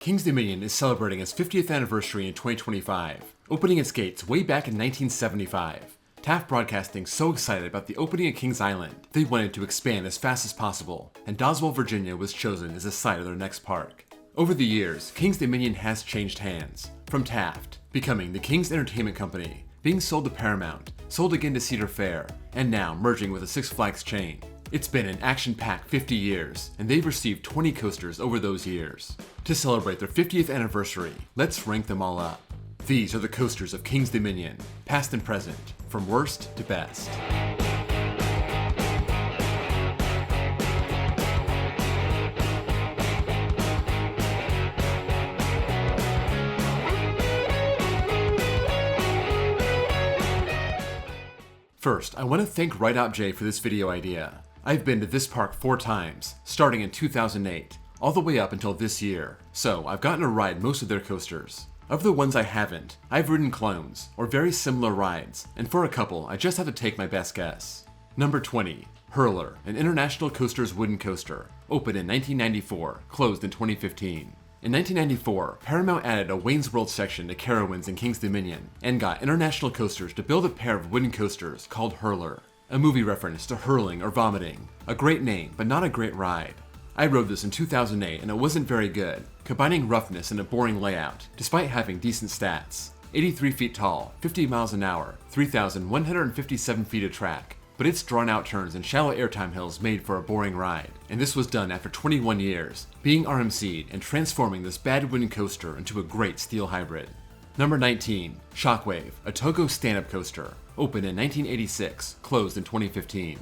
King's Dominion is celebrating its 50th anniversary in 2025, opening its gates way back in 1975. Taft Broadcasting's so excited about the opening of Kings Island, they wanted to expand as fast as possible, and Doswell, Virginia was chosen as the site of their next park. Over the years, King's Dominion has changed hands, from Taft, becoming the King's Entertainment Company, being sold to Paramount, sold again to Cedar Fair, and now merging with the Six Flags chain. It's been an action-packed 50 years, and they've received 20 coasters over those years. To celebrate their 50th anniversary, let's rank them all up. These are the coasters of King's Dominion, past and present, from worst to best. First, I want to thank RideOutJ for this video idea. I've been to this park 4 times, starting in 2008, all the way up until this year, so I've gotten to ride most of their coasters. Of the ones I haven't, I've ridden clones, or very similar rides, and for a couple, I just have to take my best guess. Number 20, Hurler, an International Coasters wooden coaster, opened in 1994, closed in 2015. In 1994, Paramount added a Wayne's World section to Carowinds in King's Dominion, and got International Coasters to build a pair of wooden coasters called Hurler, a movie reference to hurling or vomiting. A great name, but not a great ride. I rode this in 2008 and it wasn't very good, combining roughness and a boring layout, despite having decent stats. 83 feet tall, 50 miles an hour, 3,157 feet of track, but its drawn-out turns and shallow airtime hills made for a boring ride, and this was done after 21 years, being RMC'd and transforming this bad wooden coaster into a great steel hybrid. Number 19, Shockwave, a Togo stand-up coaster, opened in 1986, closed in 2015.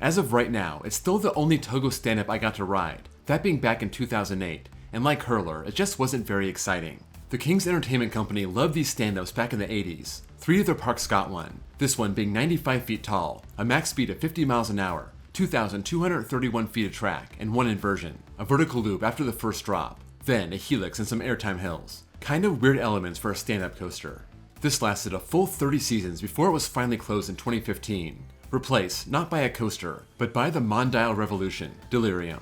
As of right now, it's still the only Togo stand-up I got to ride, that being back in 2008, and like Hurler, it just wasn't very exciting. The King's Entertainment Company loved these stand-ups back in the 80s. 3 of their parks got one, this one being 95 feet tall, a max speed of 50 miles an hour, 2,231 feet of track, and 1 inversion, a vertical loop after the first drop, then a helix and some airtime hills. Kind of weird elements for a stand-up coaster. This lasted a full 30 seasons before it was finally closed in 2015, replaced not by a coaster, but by the Mondial Revolution, Delirium.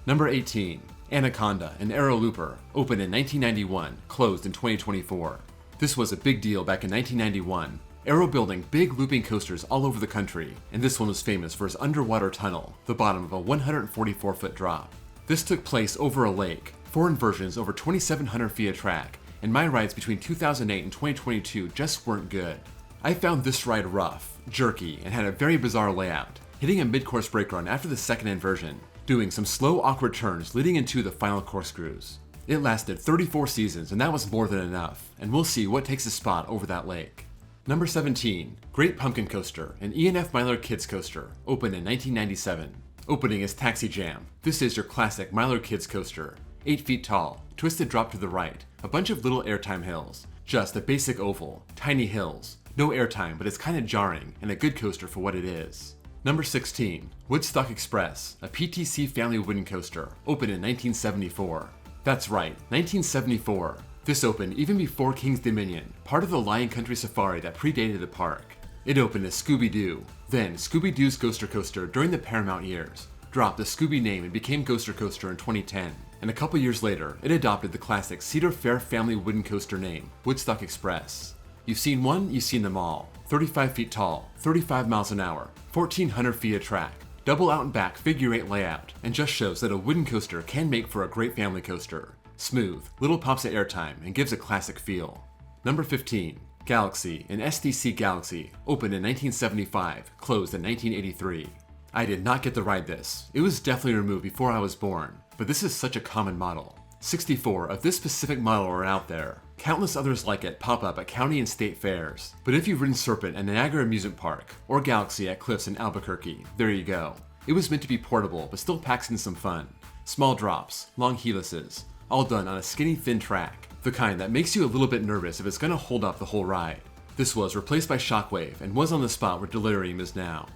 Number 18, Anaconda, an aero looper, opened in 1991, closed in 2024. This was a big deal back in 1991, Aero building big looping coasters all over the country, and this one was famous for its underwater tunnel, the bottom of a 144-foot drop. This took place over a lake, 4 inversions over 2,700 feet of track, and my rides between 2008 and 2022 just weren't good. I found this ride rough, jerky, and had a very bizarre layout, hitting a mid-course brake run after the second inversion, doing some slow awkward turns leading into the final corkscrews. It lasted 34 seasons and that was more than enough, and we'll see what takes a spot over that lake. Number 17, Great Pumpkin Coaster, an E&F Myler Kids coaster, opened in 1997. Opening is Taxi Jam. This is your classic Myler Kids coaster. 8 feet tall, twisted drop to the right, a bunch of little airtime hills, just a basic oval, tiny hills, no airtime but it's kinda jarring, and a good coaster for what it is. Number 16, Woodstock Express, a PTC family wooden coaster, opened in 1974. That's right, 1974. This opened even before King's Dominion, part of the Lion Country Safari that predated the park. It opened as Scooby-Doo, then Scooby-Doo's Ghoster Coaster during the Paramount years, dropped the Scooby name and became Ghoster Coaster in 2010, and a couple years later, it adopted the classic Cedar Fair family wooden coaster name, Woodstock Express. You've seen one, you've seen them all. 35 feet tall, 35 miles an hour, 1,400 feet of track, double out and back figure 8 layout, and just shows that a wooden coaster can make for a great family coaster. Smooth, little pops of airtime, and gives a classic feel. Number 15, Galaxy, an SDC Galaxy, opened in 1975, closed in 1983. I did not get to ride this. It was definitely removed before I was born, but this is such a common model. 64 of this specific model are out there. Countless others like it pop up at county and state fairs, but if you've ridden Serpent at Niagara Amusement Park, or Galaxy at Cliffs in Albuquerque, there you go. It was meant to be portable, but still packs in some fun. Small drops, long helices, all done on a skinny thin track, the kind that makes you a little bit nervous if it's gonna hold up the whole ride. This was replaced by Shockwave and was on the spot where Delirium is now.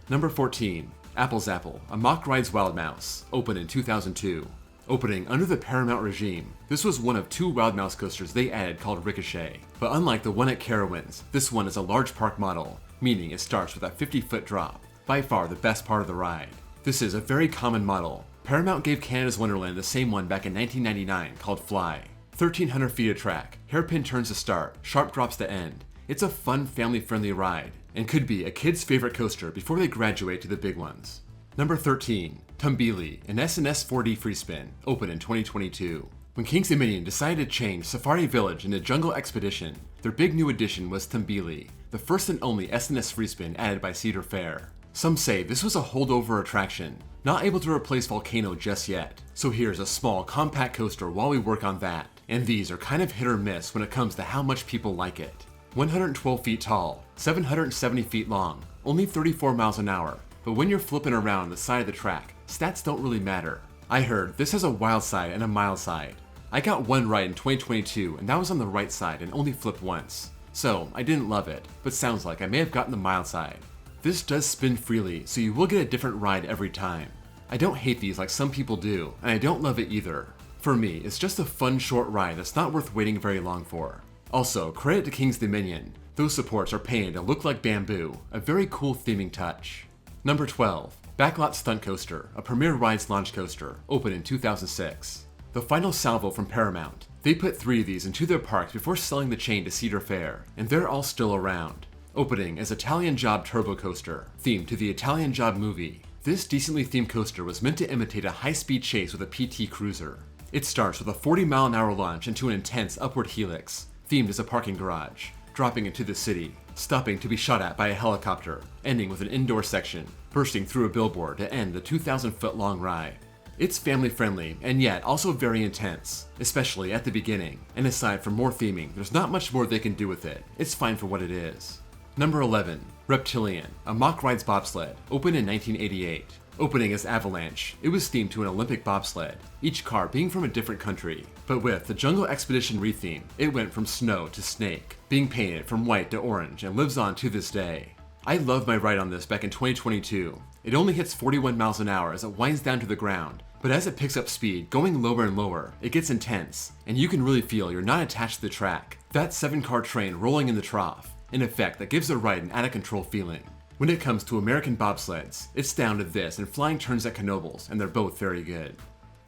Number 14, Apple's Apple, a Mock Rides Wild Mouse, opened in 2002. Opening under the Paramount regime, this was one of 2 Wild Mouse coasters they added called Ricochet, but unlike the one at Carowinds, this one is a large park model, meaning it starts with a 50-foot drop, by far the best part of the ride. This is a very common model. Paramount gave Canada's Wonderland the same one back in 1999 called Fly. 1,300 feet of track, hairpin turns to start, sharp drops to end. It's a fun, family-friendly ride, and could be a kid's favorite coaster before they graduate to the big ones. Number 13, Tumbili, an SNS 4D freespin, open in 2022. When Kings Dominion decided to change Safari Village into Jungle Expedition, their big new addition was Tumbili, the first and only SNS freespin added by Cedar Fair. Some say this was a holdover attraction, not able to replace Volcano just yet, so here's a small, compact coaster while we work on that, and these are kind of hit or miss when it comes to how much people like it. 112 feet tall, 770 feet long, only 34 miles an hour, but when you're flipping around the side of the track, stats don't really matter. I heard this has a wild side and a mild side. I got one ride in 2022 and that was on the right side and only flipped once. So I didn't love it, but sounds like I may have gotten the mild side. This does spin freely, so you will get a different ride every time. I don't hate these like some people do, and I don't love it either. For me, it's just a fun short ride that's not worth waiting very long for. Also, credit to Kings Dominion. Those supports are painted to look like bamboo, a very cool theming touch. Number 12, Backlot Stunt Coaster, a Premier Rides launch coaster, opened in 2006. The final salvo from Paramount. They put 3 of these into their parks before selling the chain to Cedar Fair, and they're all still around. Opening as Italian Job Turbo Coaster, themed to the Italian Job movie. This decently themed coaster was meant to imitate a high-speed chase with a PT Cruiser. It starts with a 40-mile-an-hour launch into an intense upward helix, themed as a parking garage, dropping into the city, stopping to be shot at by a helicopter, ending with an indoor section, bursting through a billboard to end the 2,000-foot-long ride. It's family-friendly, and yet also very intense, especially at the beginning, and aside from more theming, there's not much more they can do with it. It's fine for what it is. Number 11, Reptilian, a mock rides bobsled, opened in 1988. Opening as Avalanche, it was themed to an Olympic bobsled, each car being from a different country. But with the Jungle Expedition retheme, it went from snow to snake, being painted from white to orange and lives on to this day. I loved my ride on this back in 2022. It only hits 41 miles an hour as it winds down to the ground, but as it picks up speed, going lower and lower, it gets intense, and you can really feel you're not attached to the track. That 7-car train rolling in the trough, an effect that gives the ride an out-of-control feeling. When it comes to American bobsleds, it's down to this and flying turns at Knoebels, and they're both very good.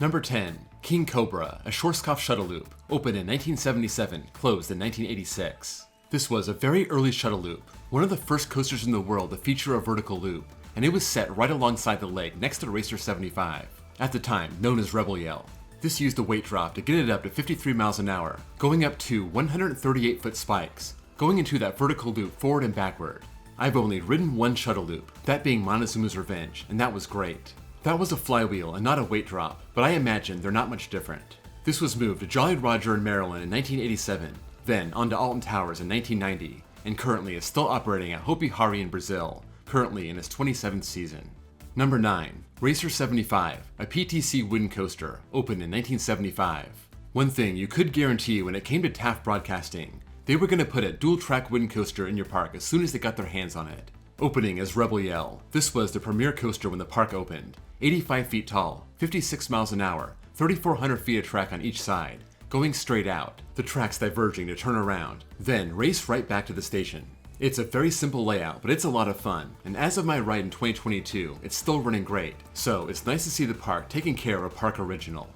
Number 10, King Cobra, a Schwarzkopf shuttle loop, opened in 1977, closed in 1986. This was a very early shuttle loop, one of the first coasters in the world to feature a vertical loop, and it was set right alongside the lake next to Racer 75, at the time known as Rebel Yell. This used a weight drop to get it up to 53 miles an hour, going up to 138-foot spikes, going into that vertical loop forward and backward. I've only ridden one shuttle loop, that being Montezuma's Revenge, and that was great. That was a flywheel and not a weight drop, but I imagine they're not much different. This was moved to Jolly Roger in Maryland in 1987, then onto Alton Towers in 1990, and currently is still operating at Hopi Hari in Brazil, currently in its 27th season. Number 9, Racer 75, a PTC wooden coaster, opened in 1975. One thing you could guarantee when it came to Taft Broadcasting, they were going to put a dual-track wooden coaster in your park as soon as they got their hands on it. Opening as Rebel Yell, this was the premier coaster when the park opened. 85 feet tall, 56 miles an hour, 3,400 feet of track on each side, going straight out, the tracks diverging to turn around, then race right back to the station. It's a very simple layout, but it's a lot of fun, and as of my ride in 2022, it's still running great, so it's nice to see the park taking care of a park original.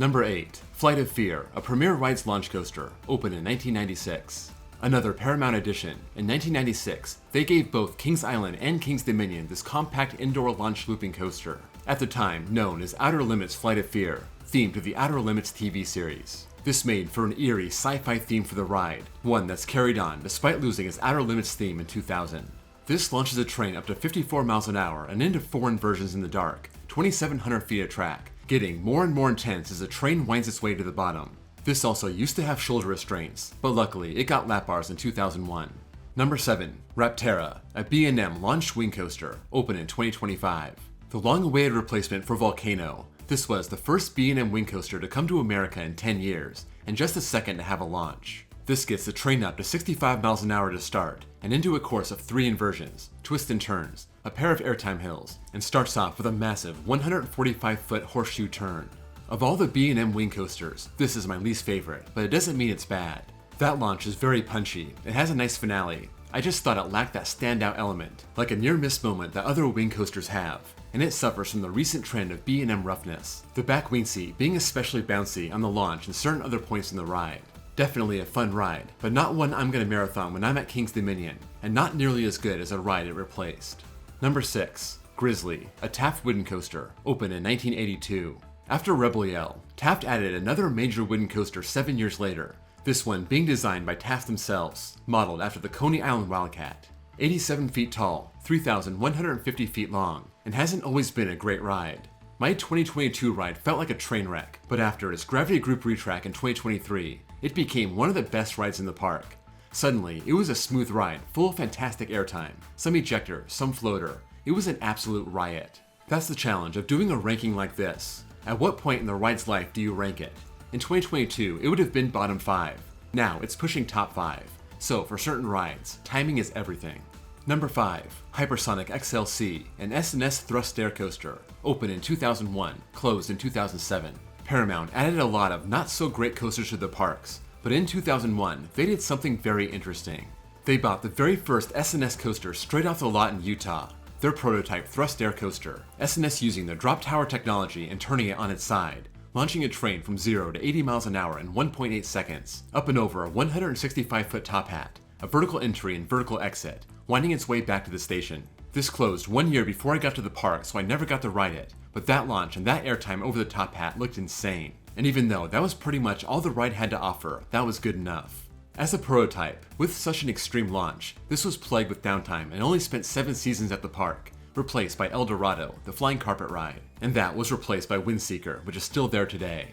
Number 8, Flight of Fear, a Premier Rides launch coaster, opened in 1996. Another Paramount edition, in 1996, they gave both Kings Island and Kings Dominion this compact indoor launch looping coaster, at the time known as Outer Limits Flight of Fear, themed to the Outer Limits TV series. This made for an eerie sci-fi theme for the ride, one that's carried on despite losing its Outer Limits theme in 2000. This launches the train up to 54 miles an hour and into 4 inversions in the dark, 2,700 feet of track, getting more and more intense as the train winds its way to the bottom. This also used to have shoulder restraints, but luckily it got lap bars in 2001. Number 7, Rapterra, a B&M launched wing coaster, opened in 2025. The long-awaited replacement for Volcano, this was the first B&M wing coaster to come to America in 10 years, and just the second to have a launch. This gets the train up to 65 miles an hour to start, and into a course of 3 inversions, twists and turns, a pair of airtime hills, and starts off with a massive 145-foot horseshoe turn. Of all the B&M wing coasters, this is my least favorite, but it doesn't mean it's bad. That launch is very punchy, it has a nice finale. I just thought it lacked that standout element, like a near-miss moment that other wing coasters have. and it suffers from the recent trend of B&M roughness, the back wing seat being especially bouncy on the launch and certain other points in the ride. Definitely a fun ride, but not one I'm going to marathon when I'm at King's Dominion, and not nearly as good as a ride it replaced. Number 6. Grizzly, a Taft wooden coaster, opened in 1982. After Rebel Yell, Taft added another major wooden coaster 7 years later, this one being designed by Taft themselves, modeled after the Coney Island Wildcat. 87 feet tall, 3,150 feet long, and hasn't always been a great ride. My 2022 ride felt like a train wreck, but after its Gravity Group retrack in 2023, it became one of the best rides in the park. Suddenly, it was a smooth ride, full of fantastic airtime, some ejector, some floater. It was an absolute riot. That's the challenge of doing a ranking like this. At what point in the ride's life do you rank it? In 2022, it would have been bottom 5. Now, it's pushing top 5. So, for certain rides, timing is everything. Number 5. Hypersonic XLC, an S&S thrust stair coaster, opened in 2001, closed in 2007. Paramount added a lot of not-so-great coasters to the parks, but in 2001, they did something very interesting. They bought the very first S&S coaster straight off the lot in Utah, their prototype thrust stair coaster, S&S using their drop tower technology and turning it on its side, launching a train from 0 to 80 miles an hour in 1.8 seconds, up and over a 165-foot top hat, a vertical entry and vertical exit, winding its way back to the station. This closed 1 year before I got to the park, so I never got to ride it, but that launch and that airtime over the top hat looked insane. And even though that was pretty much all the ride had to offer, that was good enough. As a prototype, with such an extreme launch, this was plagued with downtime and only spent 7 seasons at the park, replaced by El Dorado, the flying carpet ride, and that was replaced by Windseeker, which is still there today.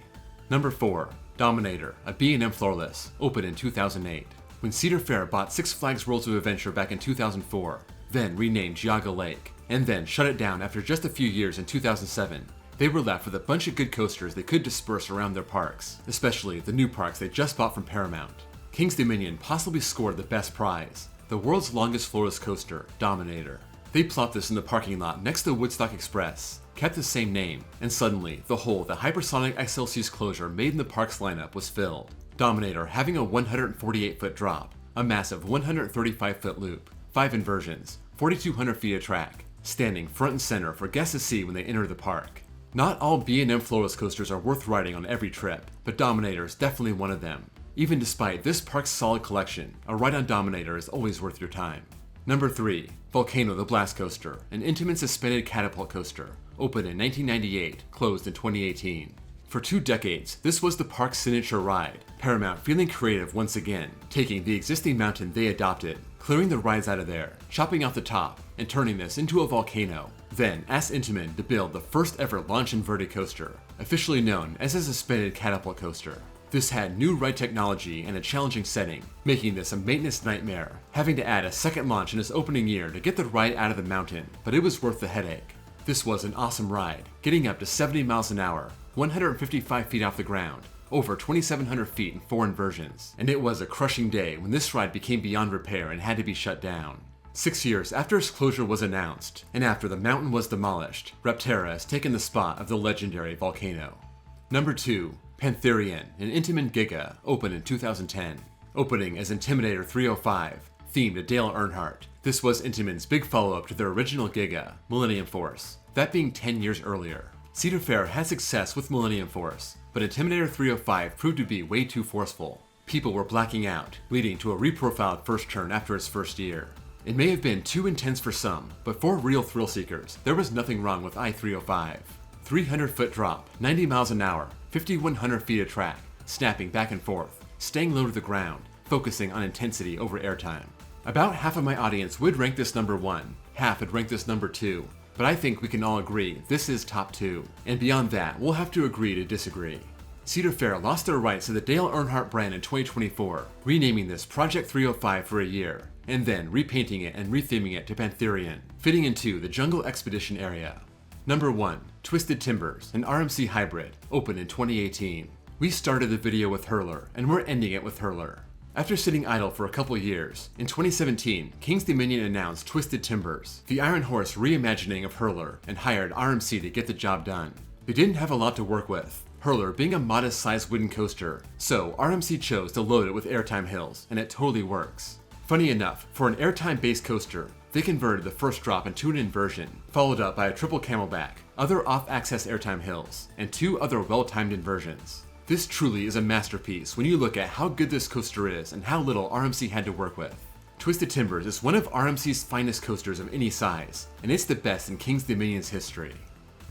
Number 4. Dominator, a B&M floorless, opened in 2008. When Cedar Fair bought Six Flags Worlds of Adventure back in 2004, then renamed Geauga Lake, and then shut it down after just a few years in 2007, they were left with a bunch of good coasters they could disperse around their parks, especially the new parks they just bought from Paramount. King's Dominion possibly scored the best prize, the world's longest floorless coaster, Dominator. They plopped this in the parking lot next to Woodstock Express, kept the same name, and suddenly, the hole that Hypersonic XLC's closure made in the park's lineup was filled. Dominator having a 148-foot drop, a massive 135-foot loop, 5 inversions, 4,200 feet of track, standing front and center for guests to see when they enter the park. Not all B&M floorless coasters are worth riding on every trip, but Dominator is definitely one of them. Even despite this park's solid collection, a ride on Dominator is always worth your time. Number 3. Volcano the Blast Coaster, an Intamin suspended catapult coaster, opened in 1998, closed in 2018. For 2 decades, this was the park's signature ride, Paramount feeling creative once again, taking the existing mountain they adopted, clearing the rides out of there, chopping off the top, and turning this into a volcano. Then asked Intamin to build the first ever launch inverted coaster, officially known as a suspended catapult coaster. This had new ride technology and a challenging setting, making this a maintenance nightmare, having to add a second launch in its opening year to get the ride out of the mountain, but it was worth the headache. This was an awesome ride, getting up to 70 miles an hour, 155 feet off the ground, over 2,700 feet in 4 inversions, and it was a crushing day when this ride became beyond repair and had to be shut down. 6 years after its closure was announced, and after the mountain was demolished, Repterra has taken the spot of the legendary Volcano. Number 2. Pantherian, an Intamin Giga, opened in 2010. Opening as Intimidator 305, themed to Dale Earnhardt, this was Intamin's big follow-up to their original Giga, Millennium Force, that being 10 years earlier. Cedar Fair had success with Millennium Force, but Intimidator 305 proved to be way too forceful. People were blacking out, leading to a reprofiled first turn after its first year. It may have been too intense for some, but for real thrill seekers, there was nothing wrong with I-305. 300-foot drop, 90 miles an hour, 5,100 feet of track, snapping back and forth, staying low to the ground, focusing on intensity over airtime. About half of my audience would rank this number 1, half would rank this number 2, but I think we can all agree this is top 2, and beyond that, we'll have to agree to disagree. Cedar Fair lost their rights to the Dale Earnhardt brand in 2024, renaming this Project 305 for a year, and then repainting it and retheming it to Pantherian, fitting into the Jungle Expedition area. Number 1. Twisted Timbers, an RMC hybrid, opened in 2018. We started the video with Hurler, and we're ending it with Hurler. After sitting idle for a couple years, in 2017, King's Dominion announced Twisted Timbers, the Iron Horse reimagining of Hurler, and hired RMC to get the job done. They didn't have a lot to work with, Hurler being a modest-sized wooden coaster, so RMC chose to load it with airtime hills, and it totally works. Funny enough, for an airtime-based coaster, They converted the first drop into an inversion, followed up by a triple camelback, other off-axis airtime hills, and 2 other well-timed inversions. This truly is a masterpiece when you look at how good this coaster is and how little RMC had to work with. Twisted Timbers is one of RMC's finest coasters of any size, and it's the best in King's Dominion's history.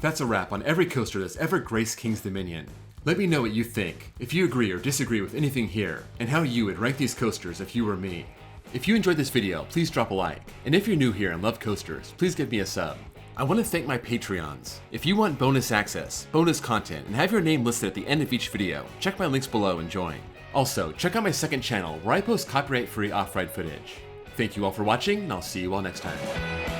That's a wrap on every coaster that's ever graced King's Dominion. Let me know what you think, if you agree or disagree with anything here, and how you would rank these coasters if you were me. If you enjoyed this video, please drop a like, and if you're new here and love coasters, please give me a sub. I want to thank my Patreons. If you want bonus access, bonus content, and have your name listed at the end of each video, check my links below and join. Also, check out my second channel where I post copyright-free off-ride footage. Thank you all for watching, and I'll see you all next time.